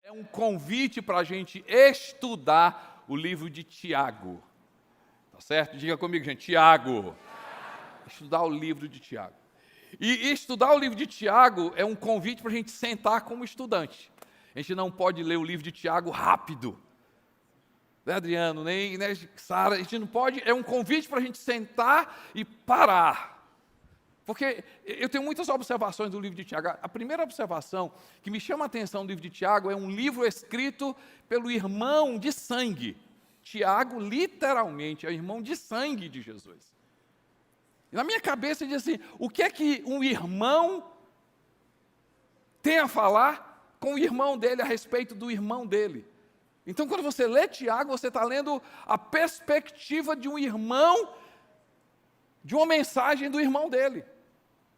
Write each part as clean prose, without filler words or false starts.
É um convite para a gente estudar o livro de Tiago. Tá certo? Diga comigo, gente, Tiago. Estudar o livro de Tiago. E estudar o livro de Tiago é um convite para a gente sentar como estudante. A gente não pode ler o livro de Tiago rápido. Né, Adriano, nem Sara, a gente não pode, é um convite para a gente sentar e parar. Porque eu tenho muitas observações do livro de Tiago. A primeira observação que me chama a atenção do livro de Tiago é um livro escrito pelo irmão de sangue. Tiago, literalmente, é o irmão de sangue de Jesus. E na minha cabeça diz assim, o que é que um irmão tem a falar com o irmão dele a respeito do irmão dele? Então, quando você lê Tiago, você está lendo a perspectiva de um irmão, de uma mensagem do irmão dele.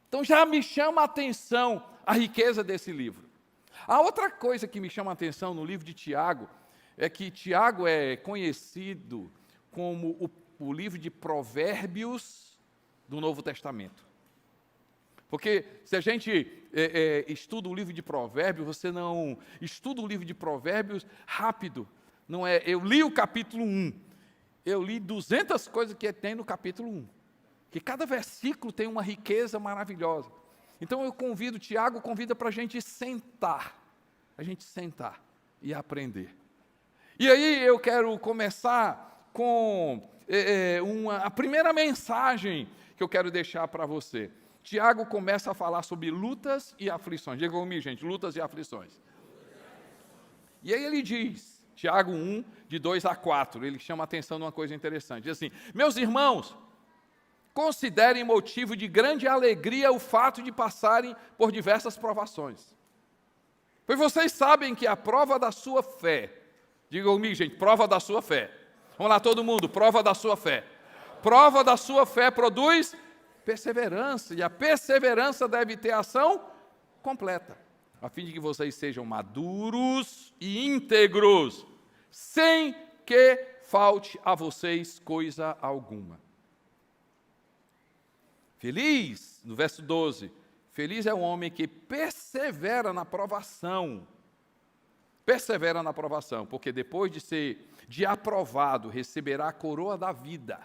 Então, já me chama a atenção a riqueza desse livro. A outra coisa que me chama a atenção no livro de Tiago é que Tiago é conhecido como o livro de provérbios do Novo Testamento. Porque se a gente estuda o livro de provérbios, você não estuda o livro de provérbios rápido. Não é, eu li o capítulo 1, eu li 200 coisas que tem no capítulo 1. Que cada versículo tem uma riqueza maravilhosa. Então eu convido, Tiago convida para a gente sentar e aprender. E aí eu quero começar com a primeira mensagem que eu quero deixar para você. Tiago começa a falar sobre lutas e aflições. Diga comigo, gente, lutas e aflições. E aí ele diz, Tiago 1, de 2 a 4, ele chama a atenção de uma coisa interessante. Diz assim, meus irmãos, considerem motivo de grande alegria o fato de passarem por diversas provações. Pois vocês sabem que a prova da sua fé, diga comigo, gente, prova da sua fé. Vamos lá, todo mundo, prova da sua fé. Prova da sua fé produz perseverança, e a perseverança deve ter ação completa, a fim de que vocês sejam maduros e íntegros, sem que falte a vocês coisa alguma. Feliz, no verso 12, feliz é o homem que persevera na provação. Persevera na provação, porque depois de aprovado, receberá a coroa da vida.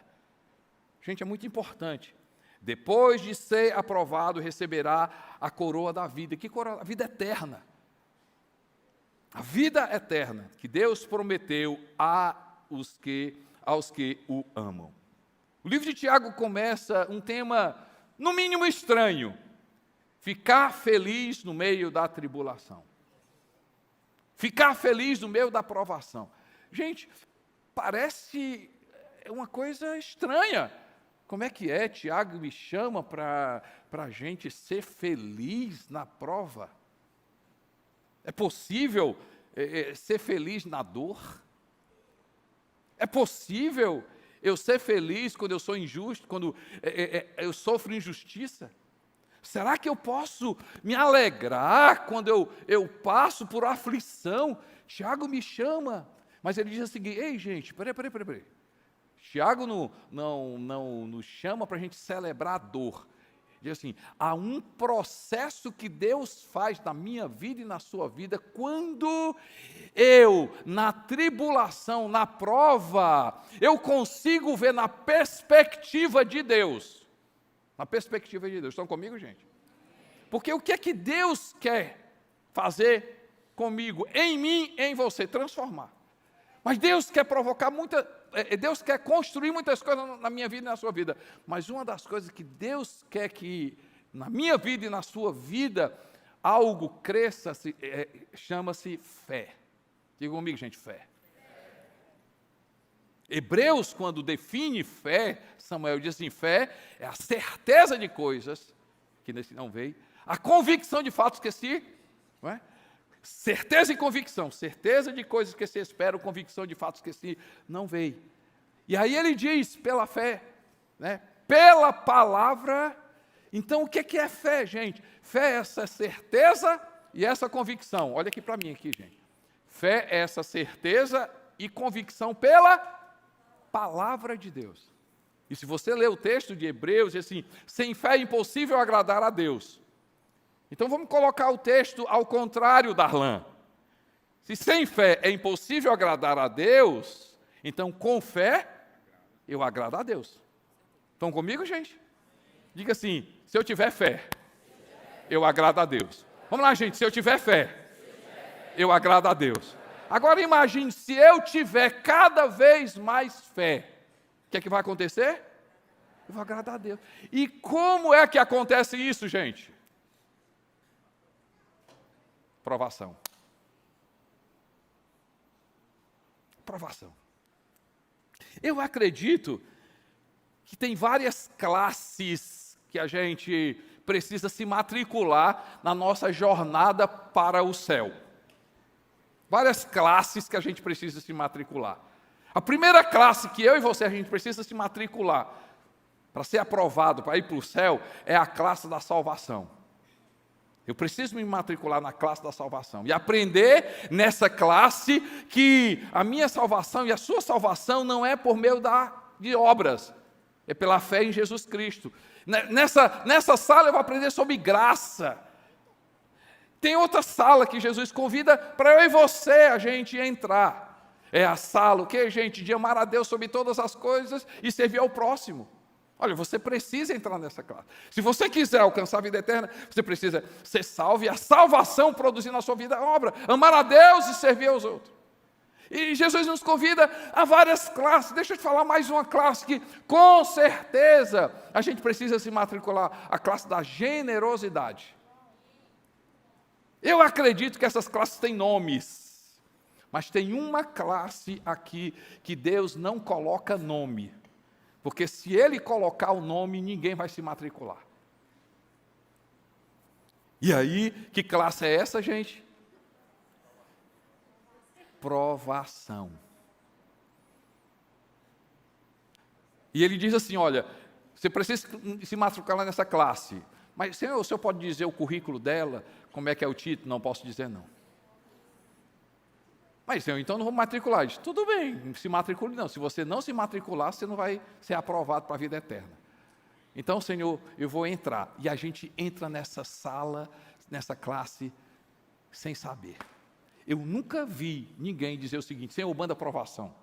Gente, é muito importante. Depois de ser aprovado, receberá a coroa da vida. Que coroa? A vida eterna. A vida eterna que Deus prometeu aos que o amam. O livro de Tiago começa um tema, no mínimo, estranho. Ficar feliz no meio da tribulação. Ficar feliz no meio da provação. Gente, parece uma coisa estranha. Como é que é? Tiago me chama para a gente ser feliz na prova. É possível ser feliz na dor? É possível eu ser feliz quando eu sou injusto, quando eu sofro injustiça? Será que eu posso me alegrar quando eu passo por aflição? Tiago me chama, mas ele diz o seguinte, ei gente, peraí. Tiago não nos chama para a gente celebrar a dor. Diz assim, há um processo que Deus faz na minha vida e na sua vida, quando eu, na tribulação, na prova, eu consigo ver na perspectiva de Deus. Na perspectiva de Deus. Estão comigo, gente? Porque o que é que Deus quer fazer comigo, em mim, em você? Transformar. Mas Deus quer Deus quer construir muitas coisas na minha vida e na sua vida. Mas uma das coisas que Deus quer que na minha vida e na sua vida algo cresça, chama-se fé. Diga comigo, gente, fé. Hebreus, quando define fé, Samuel diz assim, fé é a certeza de coisas que não veio, a convicção de fatos que não é? Certeza e convicção, certeza de coisas que se esperam, convicção de fatos que se não veem. E aí ele diz, pela fé, né? Pela palavra. Então o que é fé, gente? Fé é essa certeza e essa convicção. Olha aqui para mim, aqui, gente. Fé é essa certeza e convicção pela palavra de Deus. E se você ler o texto de Hebreus, diz assim, sem fé é impossível agradar a Deus. Então vamos colocar o texto ao contrário, Darlan. Se sem fé é impossível agradar a Deus, então com fé eu agrado a Deus. Estão comigo, gente? Diga assim, se eu tiver fé, eu agrado a Deus. Vamos lá, gente, se eu tiver fé, eu agrado a Deus. Agora imagine, se eu tiver cada vez mais fé, o que é que vai acontecer? Eu vou agradar a Deus. E como é que acontece isso, gente? Provação. Provação. Eu acredito que tem várias classes que a gente precisa se matricular na nossa jornada para o céu. Várias classes que a gente precisa se matricular. A primeira classe que eu e você a gente precisa se matricular para ser aprovado, para ir para o céu, é a classe da salvação. Eu preciso me matricular na classe da salvação e aprender nessa classe que a minha salvação e a sua salvação não é por meio de obras, é pela fé em Jesus Cristo. Nessa sala eu vou aprender sobre graça. Tem outra sala que Jesus convida para eu e você a gente entrar. É a sala, o que, gente? De amar a Deus sobre todas as coisas e servir ao próximo. Olha, você precisa entrar nessa classe. Se você quiser alcançar a vida eterna, você precisa ser salvo e a salvação produzir na sua vida a obra. Amar a Deus e servir aos outros. E Jesus nos convida a várias classes. Deixa eu te falar mais uma classe que, com certeza, a gente precisa se matricular. A classe da generosidade. Eu acredito que essas classes têm nomes. Mas tem uma classe aqui que Deus não coloca nome. Porque se Ele colocar o nome, ninguém vai se matricular. E aí, que classe é essa, gente? Provação. E ele diz assim, olha, você precisa se matricular nessa classe. Mas o senhor pode dizer o currículo dela? Como é que é o título? Não posso dizer não. Mas, Senhor, então não vou matricular. Diz, tudo bem, se matricule não. Se você não se matricular, você não vai ser aprovado para a vida eterna. Então, Senhor, eu vou entrar. E a gente entra nessa sala, nessa classe, sem saber. Eu nunca vi ninguém dizer o seguinte, Senhor, manda provação.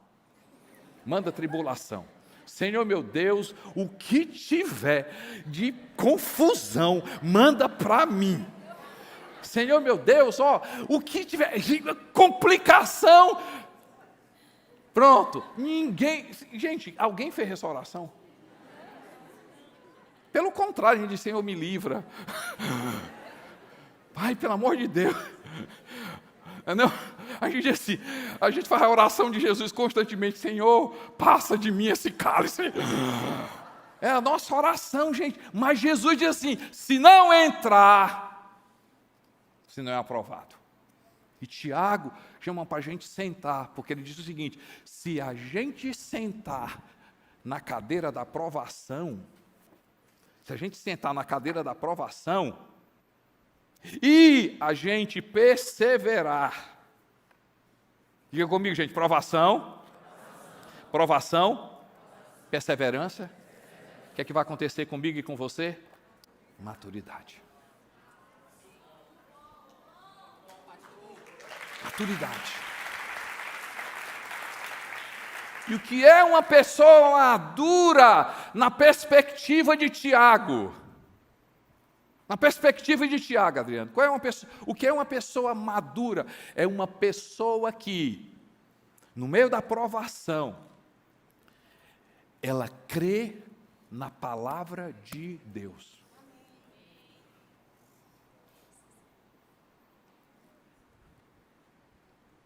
Manda tribulação. Senhor, meu Deus, o que tiver de confusão, manda para mim. Senhor, meu Deus, o que tiver, complicação, pronto, ninguém, gente, alguém fez essa oração? Pelo contrário, a gente diz, Senhor, me livra. Pai, pelo amor de Deus. Não, a gente diz assim, a gente faz a oração de Jesus constantemente, Senhor, passa de mim esse cálice. É a nossa oração, gente, mas Jesus diz assim, se não entrar, se não é aprovado. E Tiago chama para a gente sentar, porque ele diz o seguinte, se a gente sentar na cadeira da provação, se a gente sentar na cadeira da provação, e a gente perseverar, diga comigo, gente, provação, perseverança, o que é que vai acontecer comigo e com você? Maturidade. Maturidade. E o que é uma pessoa madura na perspectiva de Tiago? Na perspectiva de Tiago, Adriano, o que é uma pessoa madura? É uma pessoa que, no meio da provação, ela crê na palavra de Deus.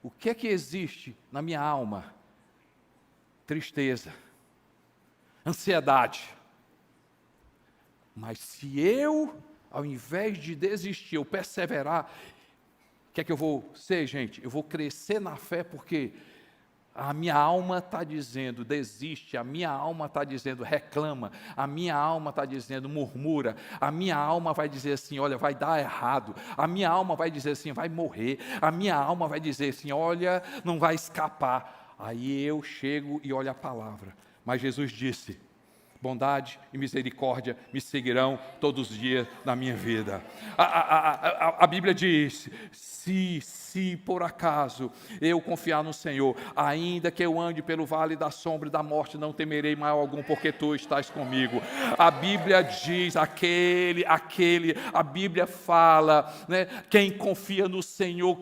O que é que existe na minha alma? Tristeza, ansiedade. Mas se eu, ao invés de desistir, eu perseverar, o que é que eu vou ser, gente? Eu vou crescer na fé, porque a minha alma está dizendo, desiste, a minha alma está dizendo, reclama, a minha alma está dizendo, murmura, a minha alma vai dizer assim, olha, vai dar errado, a minha alma vai dizer assim, vai morrer, a minha alma vai dizer assim, olha, não vai escapar. Aí eu chego e olho a palavra, mas Jesus disse, Bondade e misericórdia me seguirão todos os dias da minha vida. A Bíblia diz, se por acaso eu confiar no Senhor, ainda que eu ande pelo vale da sombra e da morte, não temerei mal algum, porque Tu estás comigo. A Bíblia diz, a Bíblia fala, né, quem confia no Senhor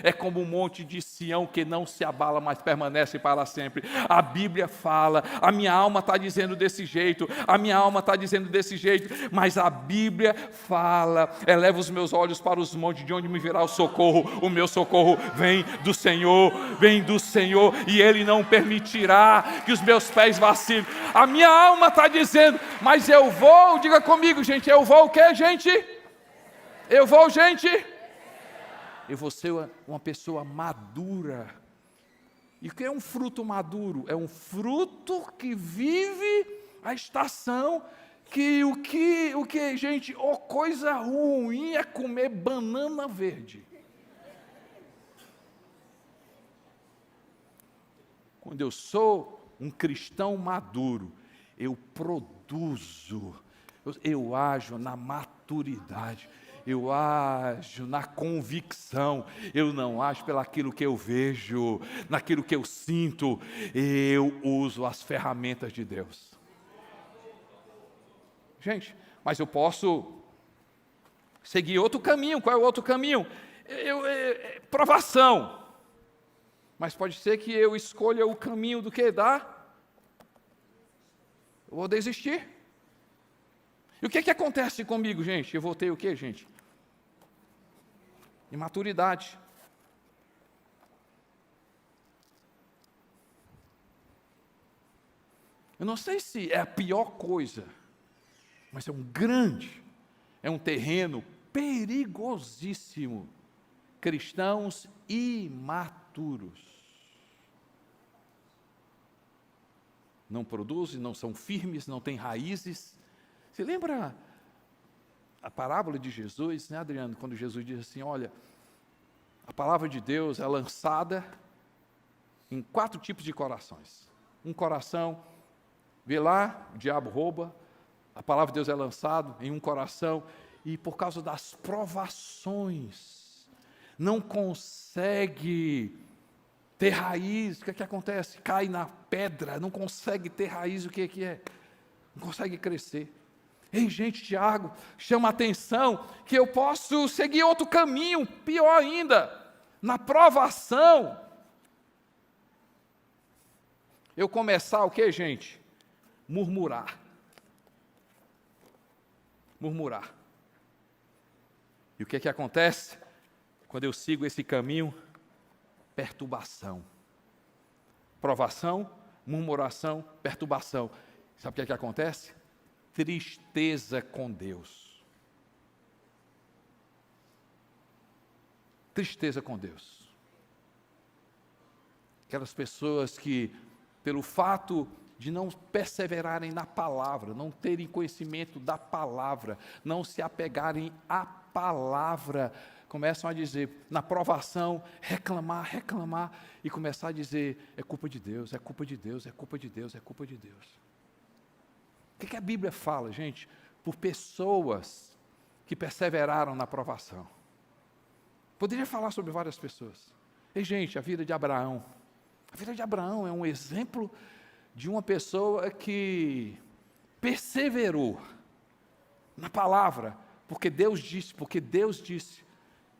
é como um monte de Sião que não se abala, mas permanece para sempre. A Bíblia fala, a minha alma está dizendo desse jeito, mas a Bíblia fala, eleva os meus olhos para os montes, de onde me virá o meu socorro vem do Senhor, e Ele não permitirá que os meus pés vacilem. A minha alma está dizendo, mas eu vou, diga comigo, gente, eu vou o quê, gente? Eu vou ser uma pessoa madura. E o que é um fruto maduro? É um fruto que vive a estação, gente, coisa ruim é comer banana verde. Quando eu sou um cristão maduro, eu produzo, eu ajo na maturidade, eu ajo na convicção, eu não ajo pelaquilo que eu vejo, naquilo que eu sinto, eu uso as ferramentas de Deus. Gente, mas eu posso seguir outro caminho. Qual é o outro caminho? Provação. Mas pode ser que eu escolha o caminho do que eu vou desistir. E o que acontece comigo, gente? Eu vou ter o quê, gente? Imaturidade. Eu não sei se é a pior coisa, mas é um terreno perigosíssimo. Cristãos imaturos. Não produzem, não são firmes, não têm raízes. Você lembra a parábola de Jesus, né, Adriano? Quando Jesus diz assim, olha, a palavra de Deus é lançada em 4 tipos de corações. Um coração, vê lá, o diabo rouba, a palavra de Deus é lançada em um coração, e por causa das provações, não consegue ter raiz. O que acontece? Cai na pedra, não consegue ter raiz. O que é? Não consegue crescer. Ei, gente, Tiago, chama a atenção que eu posso seguir outro caminho, pior ainda, na provação. Eu começar o que, gente? Murmurar. E o que acontece? Quando eu sigo esse caminho, perturbação. Provação, murmuração, perturbação. Sabe o que acontece? Tristeza com Deus. Tristeza com Deus. Aquelas pessoas que, pelo fato de não perseverarem na palavra, não terem conhecimento da palavra, não se apegarem à palavra, começam a dizer, na provação, reclamar, e começar a dizer, é culpa de Deus. O que a Bíblia fala, gente? Por pessoas que perseveraram na provação. Poderia falar sobre várias pessoas. E, gente, a vida de Abraão. A vida de Abraão é um exemplo de uma pessoa que perseverou na palavra, porque Deus disse.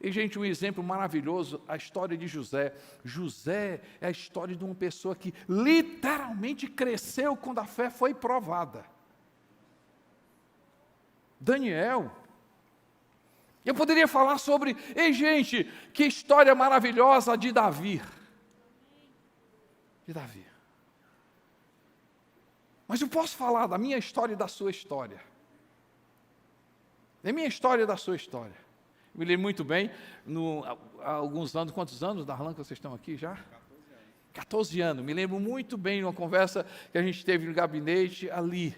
E, gente, um exemplo maravilhoso, a história de José. José é a história de uma pessoa que literalmente cresceu quando a fé foi provada. Daniel. Eu poderia falar sobre, ei, gente, que história maravilhosa de Davi. Mas eu posso falar da minha história e da sua história. Da minha história e da sua história. Eu me lembro muito bem, há alguns anos, quantos anos, Darlan, que vocês estão aqui já? 14 anos. Me lembro muito bem de uma conversa que a gente teve no gabinete ali,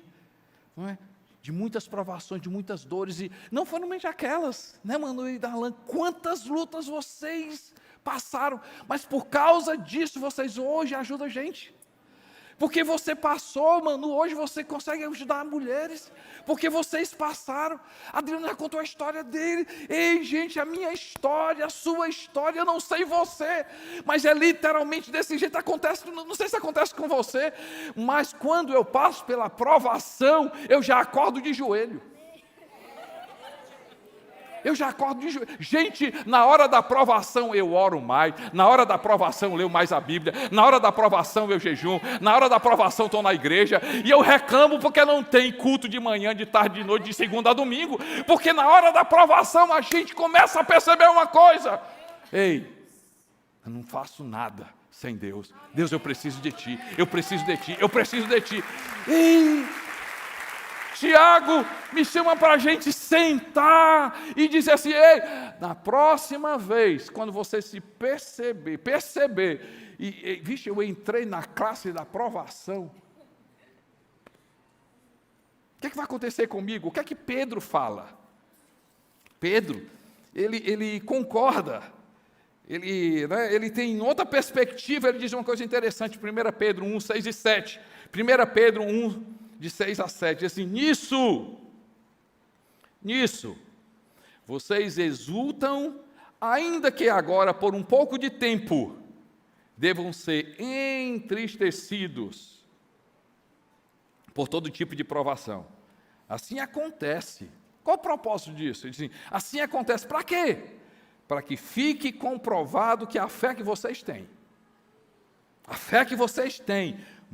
não é? De muitas provações, de muitas dores, e não foram somente aquelas, né, Manu e Darlan? Quantas lutas vocês passaram, mas por causa disso, vocês hoje ajudam a gente. Porque você passou, mano, hoje você consegue ajudar mulheres. Porque vocês passaram. Adriano já contou a história dele. Ei, gente, a minha história, a sua história, eu não sei você. Mas é literalmente desse jeito. Acontece, não sei se acontece com você. Mas quando eu passo pela provação, eu já acordo de joelho. Eu já acordo de joelho. Gente, na hora da provação eu oro mais, na hora da provação eu leio mais a Bíblia, na hora da provação eu jejum, na hora da provação estou na igreja, e eu reclamo porque não tem culto de manhã, de tarde, de noite, de segunda a domingo, porque na hora da provação a gente começa a perceber uma coisa: ei, eu não faço nada sem Deus. Deus, eu preciso de Ti, eu preciso de Ti, eu preciso de Ti. Ei, Tiago me chama para a gente sentar e dizer assim: ei, na próxima vez, quando você se perceber, vixe, eu entrei na classe da provação, o que é que vai acontecer comigo? O que é que Pedro fala? Pedro, ele concorda, ele tem outra perspectiva, ele diz uma coisa interessante, 1 Pedro 1, 6 e 7, 1 Pedro 1, de 6 a 7, diz assim: nisso, vocês exultam, ainda que agora, por um pouco de tempo, devam ser entristecidos por todo tipo de provação. Assim acontece. Qual o propósito disso? Ele diz assim acontece para quê? Para que fique comprovado que a fé que vocês têm,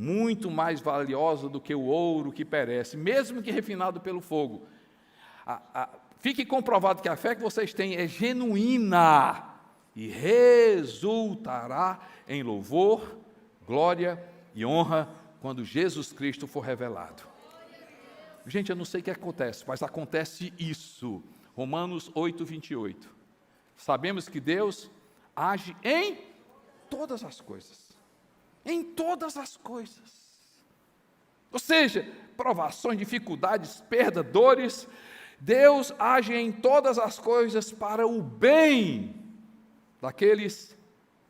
muito mais valiosa do que o ouro que perece, mesmo que refinado pelo fogo. Fique comprovado que a fé que vocês têm é genuína e resultará em louvor, glória e honra quando Jesus Cristo for revelado. Gente, eu não sei o que acontece, mas acontece isso. Romanos 8, 28. Sabemos que Deus age em todas as coisas. Em todas as coisas. Ou seja, provações, dificuldades, perda, dores, Deus age em todas as coisas para o bem daqueles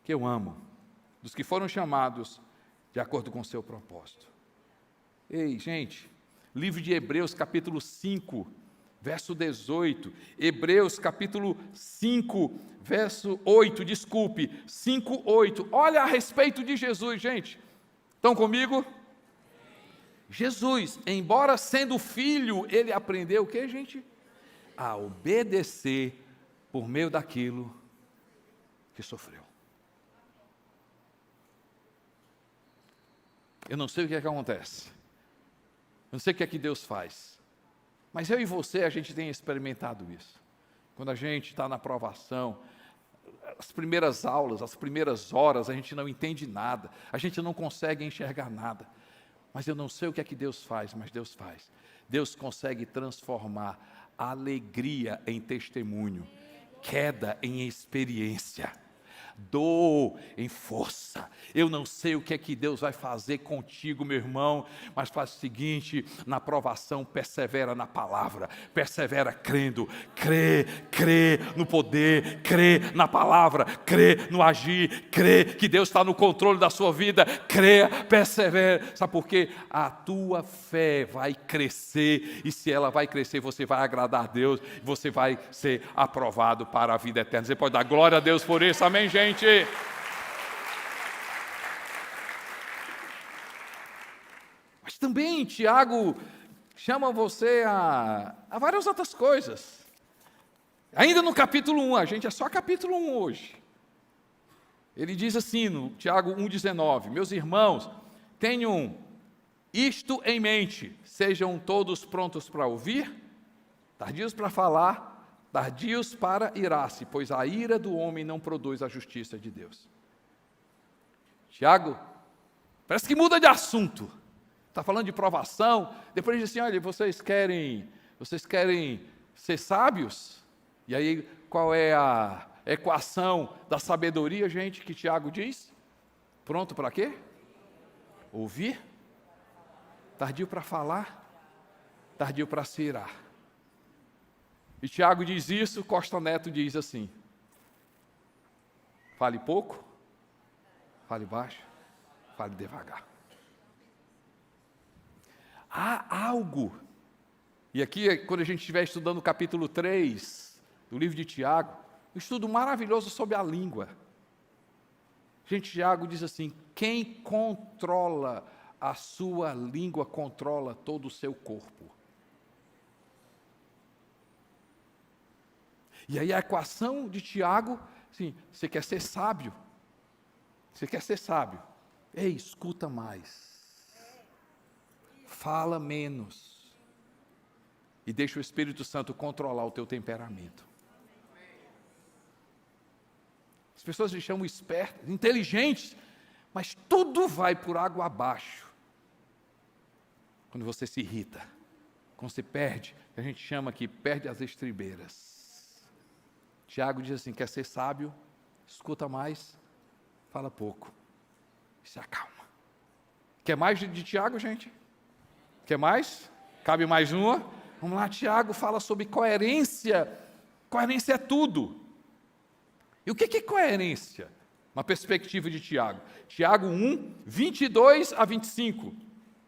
que eu amo, dos que foram chamados de acordo com o seu propósito. Ei, gente, livro de Hebreus, capítulo 5, verso 18, Hebreus, capítulo 5, verso 8, 5, 8, olha a respeito de Jesus, gente, estão comigo? Jesus, embora sendo filho, ele aprendeu o que, gente? A obedecer por meio daquilo que sofreu. Eu não sei o que é que acontece, eu não sei o que é que Deus faz, mas eu e você, a gente tem experimentado isso. Quando a gente está na provação, as primeiras aulas, as primeiras horas, a gente não entende nada, a gente não consegue enxergar nada, mas eu não sei o que é que Deus faz, mas Deus faz. Deus consegue transformar a alegria em testemunho, queda em experiência, dor em força. Eu não sei o que é que Deus vai fazer contigo, meu irmão, mas faz o seguinte: na provação persevera na palavra, persevera crendo, crê no poder, crê na palavra, crê no agir, crê que Deus está no controle da sua vida, crê, persevera. Sabe por quê? A tua fé vai crescer, e se ela vai crescer, você vai agradar a Deus, você vai ser aprovado para a vida eterna. Você pode dar glória a Deus por isso, amém, gente? Mas também Tiago chama você a várias outras coisas. Ainda no capítulo 1, a gente é só capítulo 1 hoje. Ele diz assim no Tiago 1,19: meus irmãos, tenham isto em mente, sejam todos prontos para ouvir, tardios para falar, tardios para irar-se, pois a ira do homem não produz a justiça de Deus. Tiago, parece que muda de assunto. Está falando de provação, depois diz assim: olha, vocês querem ser sábios? E aí, qual é a equação da sabedoria, gente, que Tiago diz? Pronto para quê? Ouvir, tardio para falar, tardio para se irar. E Tiago diz isso, Costa Neto diz assim: fale pouco, fale baixo, fale devagar. há algo. E aqui, quando a gente estiver estudando o capítulo 3 do livro de Tiago, um estudo maravilhoso sobre a língua. Gente, Tiago diz assim: quem controla a sua língua, controla todo o seu corpo. E aí a equação de Tiago, assim, você quer ser sábio? Você quer ser sábio? Ei, escuta mais. Fala menos. E deixa o Espírito Santo controlar o teu temperamento. As pessoas me chamam espertos, inteligentes, mas tudo vai por água abaixo. Quando você se irrita, quando você perde, a gente chama aqui, perde as estribeiras. Tiago diz assim: quer ser sábio? Escuta mais, fala pouco, se acalma. Quer mais de Tiago, gente? Quer mais? Cabe mais uma? Vamos lá, Tiago fala sobre coerência. Coerência é tudo. E o que é coerência? Uma perspectiva de Tiago. Tiago 1, 22 a 25.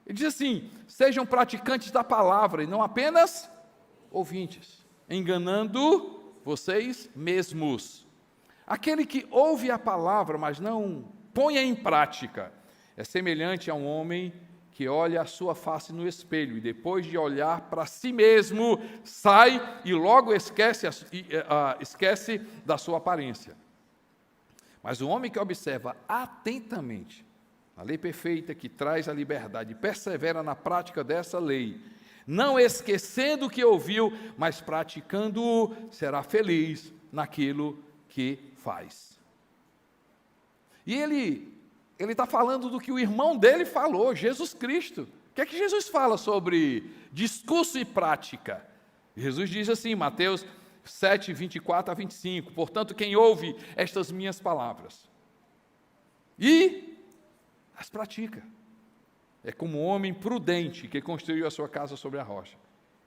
Ele diz assim: sejam praticantes da palavra e não apenas ouvintes, enganando vocês mesmos. Aquele que ouve a palavra, mas não põe em prática, é semelhante a um homem que olha a sua face no espelho e depois de olhar para si mesmo, sai e logo esquece da sua aparência. Mas o homem que observa atentamente a lei perfeita que traz a liberdade e persevera na prática dessa lei, não esquecendo o que ouviu, mas praticando-o, será feliz naquilo que faz. E ele está falando do que o irmão dele falou, Jesus Cristo. O que é que Jesus fala sobre discurso e prática? Jesus diz assim, Mateus 7, 24 a 25, portanto, quem ouve estas minhas palavras e as pratica, é como um homem prudente que construiu a sua casa sobre a rocha.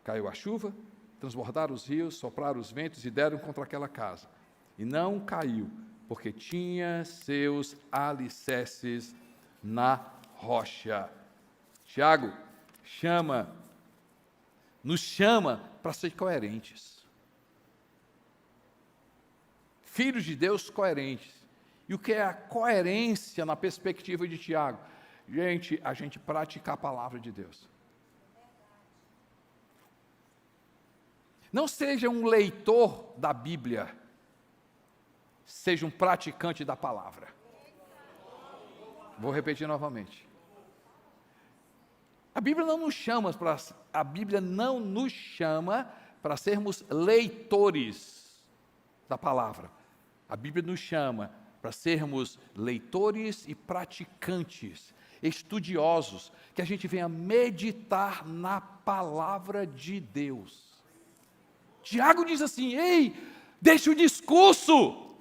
Caiu a chuva, transbordaram os rios, sopraram os ventos e deram contra aquela casa. E não caiu, porque tinha seus alicerces na rocha. Tiago nos chama para ser coerentes. Filhos de Deus coerentes. E o que é a coerência na perspectiva de Tiago? Gente, a gente praticar a palavra de Deus. Não seja um leitor da Bíblia, seja um praticante da palavra. Vou repetir novamente. A Bíblia não nos chama para sermos leitores da palavra. A Bíblia nos chama para sermos leitores e praticantes, estudiosos, que a gente venha meditar na palavra de Deus. Tiago diz assim: ei, deixa o discurso,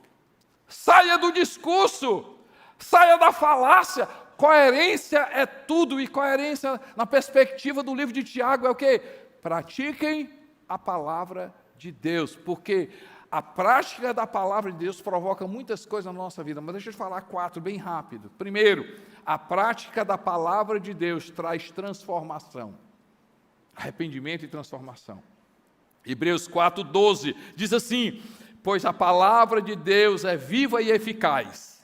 saia do discurso, saia da falácia. Coerência é tudo, e coerência na perspectiva do livro de Tiago é o quê? Pratiquem a palavra de Deus, porque a prática da palavra de Deus provoca muitas coisas na nossa vida, mas deixa eu falar 4 bem rápido. Primeiro, a prática da palavra de Deus traz transformação, arrependimento e transformação. Hebreus 4:12 diz assim: pois a palavra de Deus é viva e eficaz,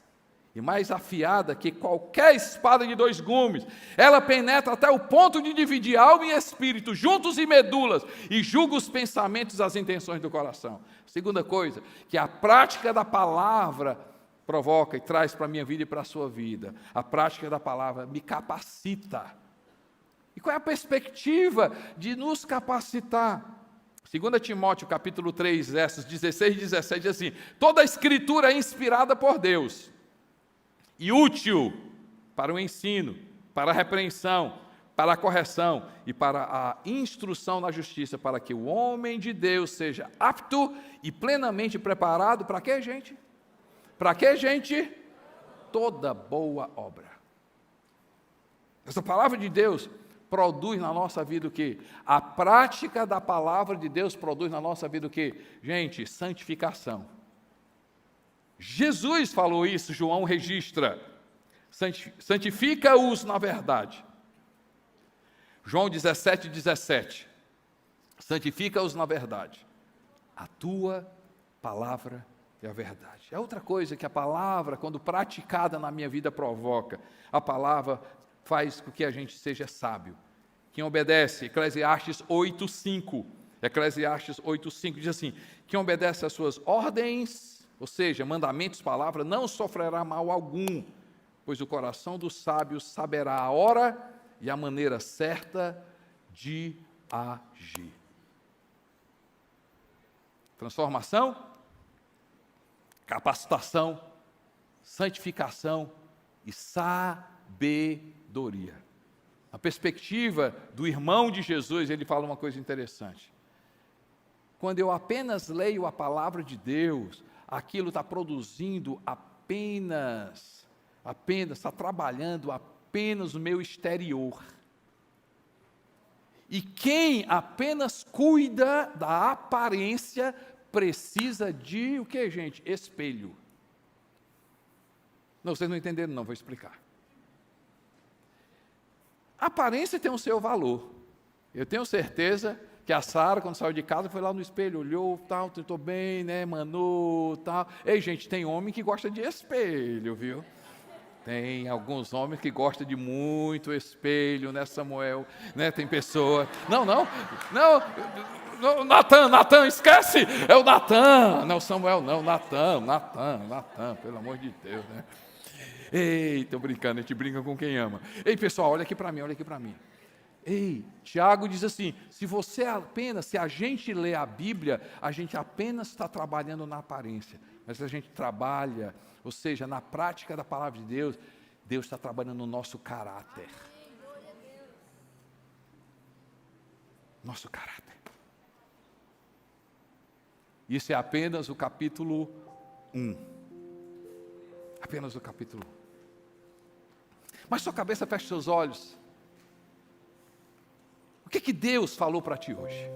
e mais afiada que qualquer espada de 2 gumes, ela penetra até o ponto de dividir alma e espírito, juntos e medulas, e julga os pensamentos e as intenções do coração. Segunda coisa, que a prática da palavra provoca e traz para a minha vida e para a sua vida. A prática da palavra me capacita. E qual é a perspectiva de nos capacitar? 2 Timóteo capítulo 3, versos 16 e 17, diz assim: toda a escritura é inspirada por Deus e útil para o ensino, para a repreensão, para a correção e para a instrução na justiça, para que o homem de Deus seja apto e plenamente preparado para quê, gente? Para quê, gente? Toda boa obra. Essa palavra de Deus produz na nossa vida o quê? A prática da palavra de Deus produz na nossa vida o quê? Gente, santificação. Jesus falou isso, João registra: santifica-os na verdade. João 17:17. Santifica-os na verdade. A tua palavra é a verdade. É outra coisa que a palavra, quando praticada na minha vida, provoca. A palavra faz com que a gente seja sábio. Quem obedece, Eclesiastes 8:5. Eclesiastes 8:5 diz assim: quem obedece às suas ordens, ou seja, mandamentos, palavra, não sofrerá mal algum, pois o coração dos sábios saberá a hora e a maneira certa de agir. Transformação, capacitação, santificação e sabedoria. Na perspectiva do irmão de Jesus, ele fala uma coisa interessante. Quando eu apenas leio a palavra de Deus, aquilo está produzindo apenas, está trabalhando apenas o meu exterior. E quem apenas cuida da aparência precisa de o que, gente? Espelho. Não, vocês não entenderam, não, vou explicar. A aparência tem o seu valor. Eu tenho certeza que a Sara, quando saiu de casa, foi lá no espelho, olhou, tal, tentou bem, né, manou, tal. Ei, gente, tem homem que gosta de espelho, viu? Tem alguns homens que gostam de muito espelho, né, Samuel? Né, tem pessoa... Não, Natan, esquece! É o Natan! Não, Samuel, não, Natan, pelo amor de Deus, né? Ei, estou brincando, a gente brinca com quem ama. Ei, pessoal, olha aqui para mim. Ei, Tiago diz assim, se a gente lê a Bíblia, a gente apenas está trabalhando na aparência, mas se a gente trabalha, ou seja, na prática da palavra de Deus, Deus está trabalhando no nosso caráter. Nosso caráter. Isso é apenas o capítulo 1. Apenas o capítulo 1. Mas sua cabeça, feche seus olhos. O que Deus falou para ti hoje?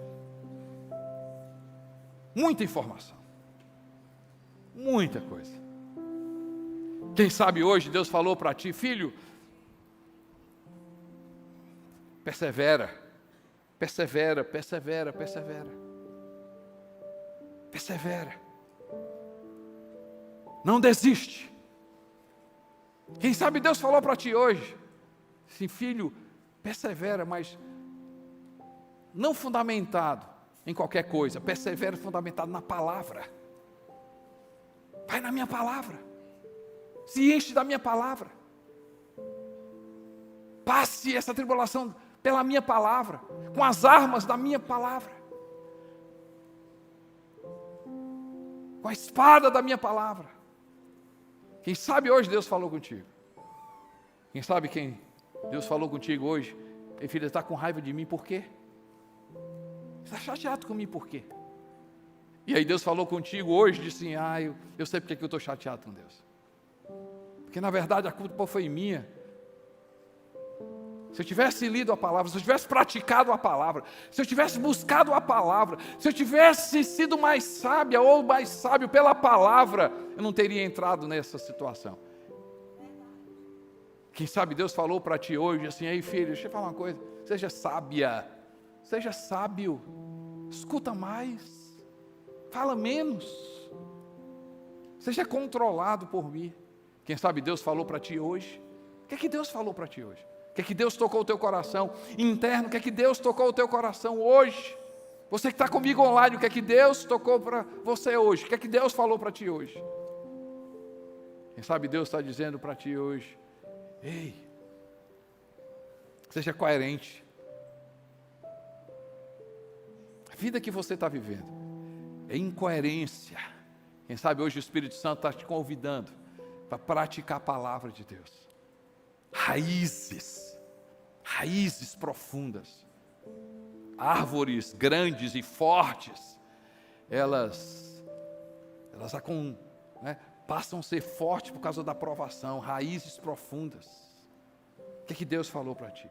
Muita informação. Muita coisa. Quem sabe hoje Deus falou para ti, filho, persevera. Não desiste. Quem sabe Deus falou para ti hoje, sim, filho, persevera, mas não fundamentado em qualquer coisa, persevera fundamentado na palavra. Vai na minha palavra, se enche da minha palavra, passe essa tribulação pela minha palavra, com as armas da minha palavra, com a espada da minha palavra. Quem sabe hoje Deus falou contigo? Quem sabe quem Deus falou contigo hoje? Ei, filha, está com raiva de mim, por quê? Está chateado comigo, por quê? E aí Deus falou contigo hoje, disse assim, eu sei porque que eu estou chateado com Deus. Porque na verdade a culpa foi minha. Se eu tivesse lido a palavra, se eu tivesse praticado a palavra, se eu tivesse buscado a palavra, se eu tivesse sido mais sábia ou mais sábio pela palavra, eu não teria entrado nessa situação. Quem sabe Deus falou para ti hoje assim, ei filho, deixa eu falar uma coisa, seja sábia, seja sábio, escuta mais, fala menos, seja controlado por mim. Quem sabe Deus falou para ti hoje? O que é que Deus falou para ti hoje? O que é que Deus tocou o teu coração interno? O que é que Deus tocou o teu coração hoje? Você que está comigo online, o que é que Deus tocou para você hoje? O que é que Deus falou para ti hoje? Quem sabe Deus está dizendo para ti hoje, ei, seja coerente. A vida que você está vivendo é incoerência. Quem sabe hoje o Espírito Santo está te convidando para praticar a palavra de Deus. Raízes profundas, árvores grandes e fortes, elas passam a ser fortes por causa da provação, raízes profundas. O que é que Deus falou para ti?